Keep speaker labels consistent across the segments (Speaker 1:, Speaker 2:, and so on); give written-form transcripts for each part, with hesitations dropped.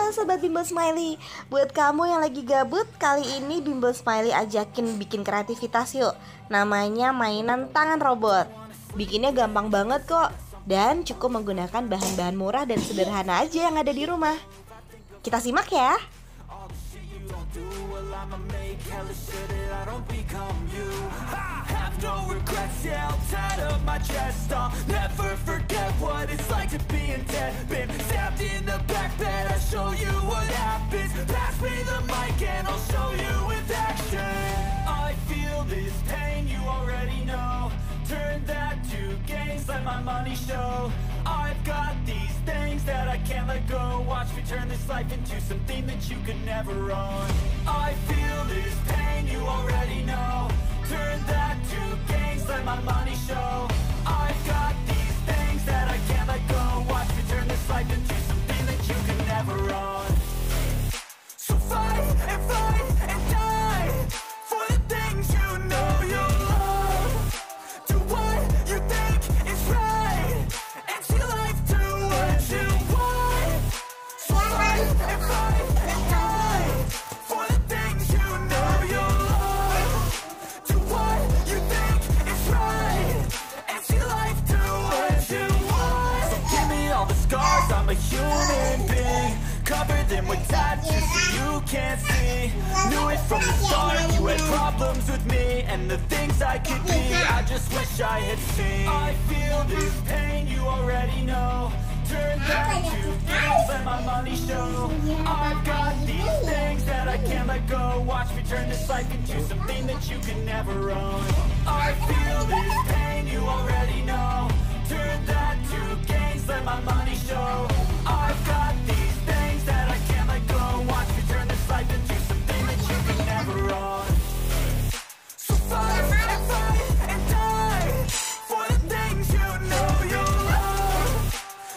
Speaker 1: Halo Sobat Bimbel Smiley. Buat kamu yang lagi gabut, kali ini Bimbel Smiley ajakin bikin kreativitas yuk. Namanya mainan tangan robot. Bikinnya gampang banget kok, dan cukup menggunakan bahan-bahan murah dan sederhana aja yang ada di rumah. Kita simak ya.
Speaker 2: No regrets, yeah, I'll tie up my chest. I'll never forget what it's like to be in debt. Been stabbed in the back bed, I'll show you what happens. Pass me the mic and I'll show you with action. I feel this pain, you already know. Turn that to gains, let my money show. I've got these things that I can't let go. Watch me turn this life into something that you could never own. I feel this pain, you already know. Turn that to gains, let my money show. I've got these things that I can't let go. Watch me turn this life into something that you can never own. So fight and die for the things you know you love. Do what you think is right and see life do what you want. So fight and die for the things you know you love. Do what you think is right and see life do what you want. So give me all the scars, I'm a human being. Cover them with tattoos so you can't see. Knew it from the start, you had problems with me and the things I could be, I just wish I had seen. I feel this pain, you already know. Turn that to gains, let my money show. I've got these things that I can't let go. Watch me turn this life into something that you can never own. I feel this pain, you already know. Turn that to gains, let my money show. I've got these things that I can't let go. Watch me turn this life into something that you can never own. So fight and die for the things you know you love.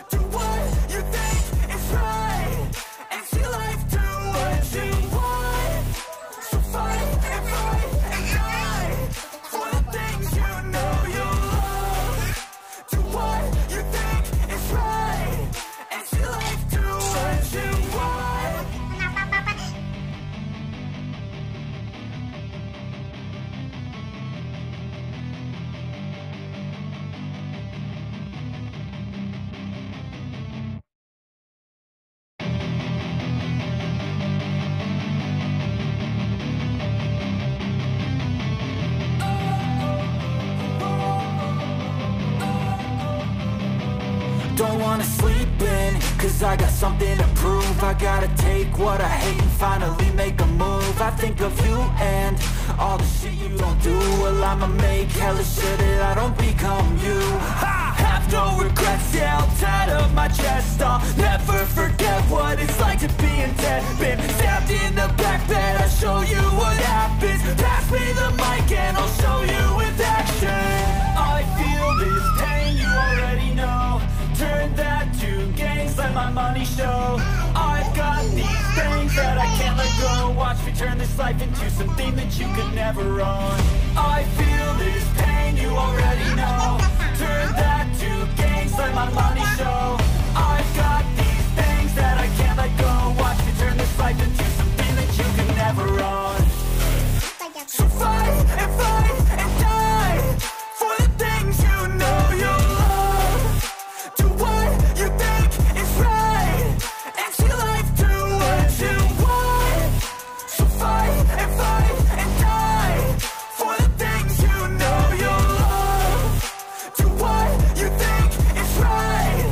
Speaker 2: Do what you think is right and see life do what you want. So fight and die for the things you know you love. Do what you think is right and see life do what you want. Don't wanna sleep in, cause I got something to prove. I gotta take what I hate and finally make a move. I think of you and all the shit you don't do. Well, I'ma make hella sure that I don't become you. I have no regrets, yeah, I'll tie up my chest. I'll never forget what it's like to be in debt. Been stabbed in the back bed, I'll show you what happens. Pass me the mic and I'll show you with action. I feel this pain, you already know. Turn that to gains, let my money show. I've got these things that I can't let go. Watch me turn this life into something that you could never own. I feel this pain, you already know. Turn that to gains, let my money show. I've got these things that I can't let go. Watch me turn this life into something that you can never own. So fight and die for the things you know you love. Do what you think is right and see life do what you want. So fight and die for the things you know you love. Do what you think is right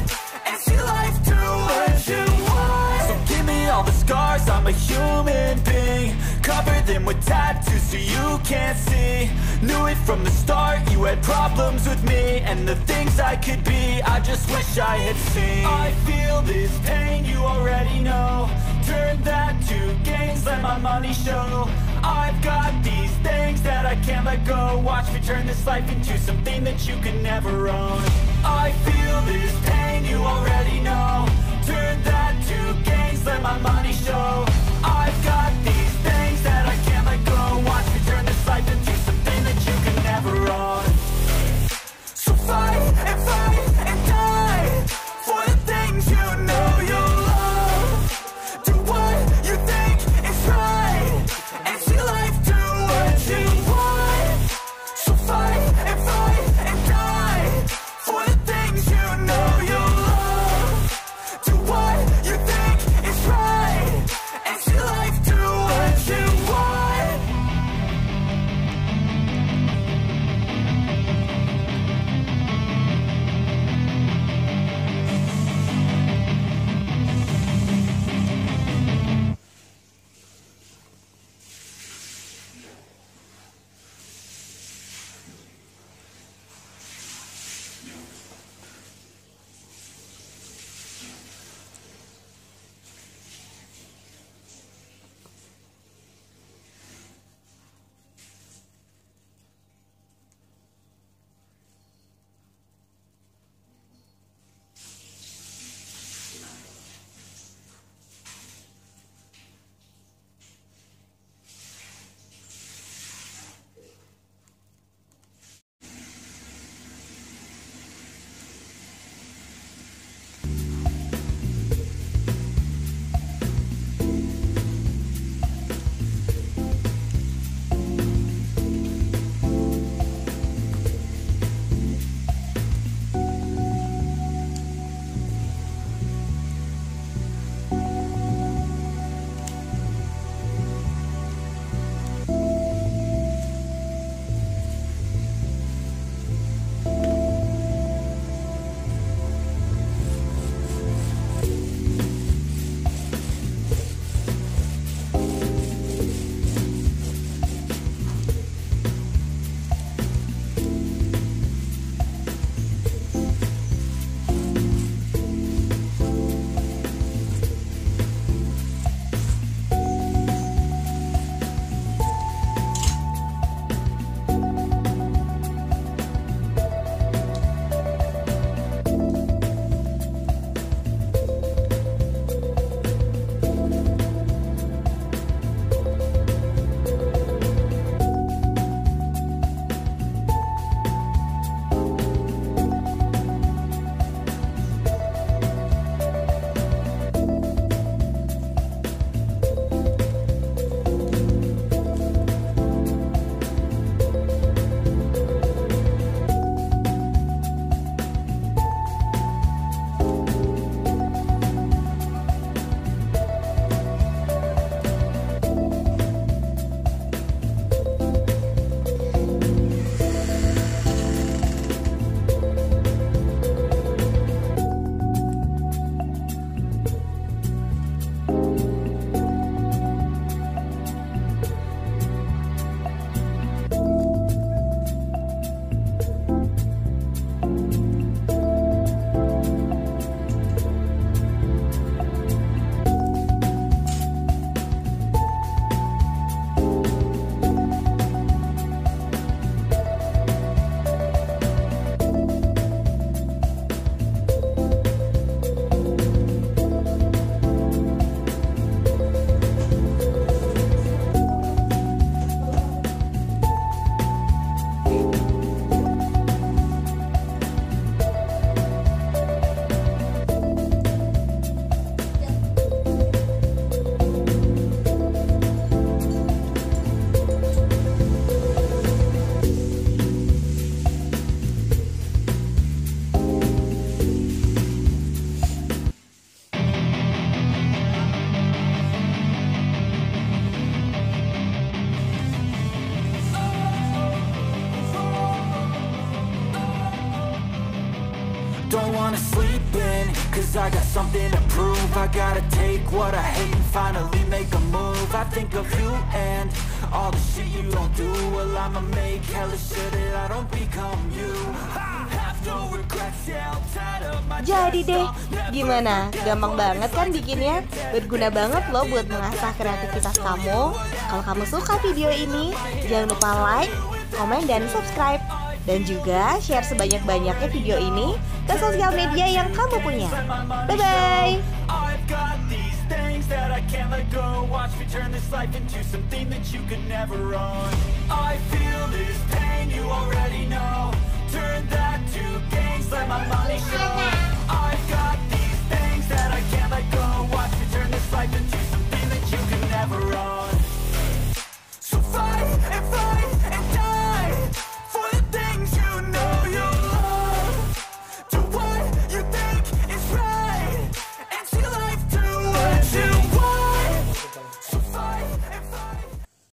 Speaker 2: and see life do what you want. So give me all the scars, I'm a human being. Cover them with tattoos so you can't see. Knew it from the start, you had problems with me and the things I could be, I just wish I had seen. I feel this pain, you already know. Turn that to gains, let my money show. I've got these things that I can't let go. Watch me turn this life into something that you can never own. I feel this pain, you already know. Turn that to gains, let my money show. I've got these things that I can't let go. Watch me turn this life into something that you can never own. So fight and die for the things you know you love. Do Don't wanna sleep in, cause I got something to prove. I gotta take what I hate and finally make a move. I think of you and all the shit you don't do. Well, I'ma make hella sure that I don't become you. Have no regrets, yeah, I'll tie up my
Speaker 1: Jadi deh, gimana? Gampang banget kan bikinnya? Berguna banget loh buat mengasah kreativitas kamu. Kalau kamu suka video ini, jangan lupa like, komen, dan subscribe. Dan juga share sebanyak-banyaknya video ini ke sosial media yang kamu punya. Bye-bye!
Speaker 2: I've got these things that I can't let go. Watch me turn this life into something that you could never own. I feel this pain, you already know. Turn that to gains, let my money show.